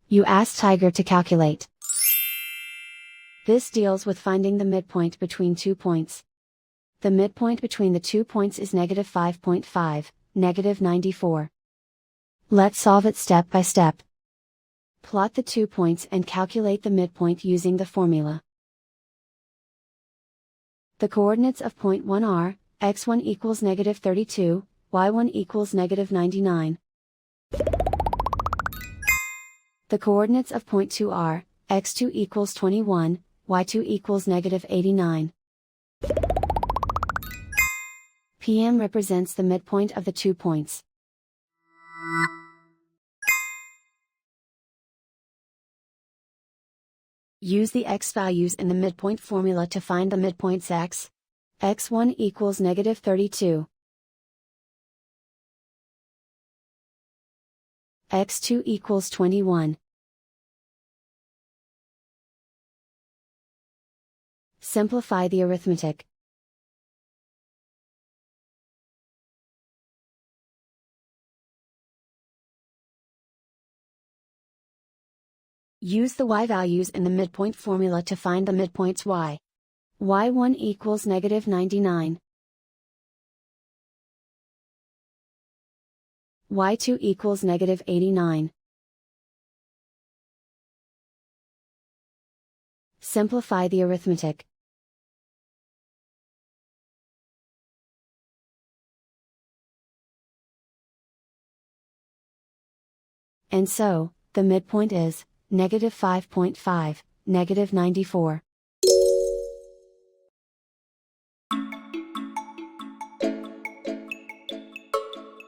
You ask Tiger to calculate. This deals with finding the midpoint between 2 points. The midpoint between the 2 points is -5.5, -94. Let's solve it step by step. Plot the 2 points and calculate the midpoint using the formula. The coordinates of point 1 are, x1 equals -32, y1 equals -99. The coordinates of point 2 are, x2 equals 21, y2 equals -89. PM represents the midpoint of the 2 points. Use the x values in the midpoint formula to find the midpoints x. x1 equals -32. x2 equals 21. Simplify the arithmetic. Use the y values in the midpoint formula to find the midpoints y. y1 equals -99. y2 equals -89. Simplify the arithmetic. And so, the midpoint is -5.5, -94.